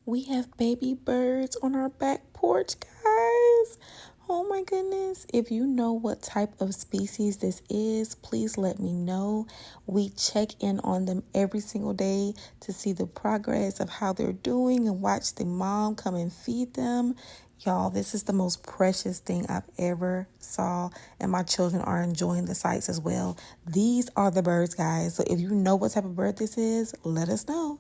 We have baby birds on our back porch, guys. Oh my goodness. If you know what type of species this is, please let me know. We check in on them every single day to see the progress of how they're doing and watch the mom come and feed them. Y'all, this is the most precious thing I've ever saw, and my children are enjoying the sights as well. These are the birds, guys. So if you know what type of bird this is, let us know.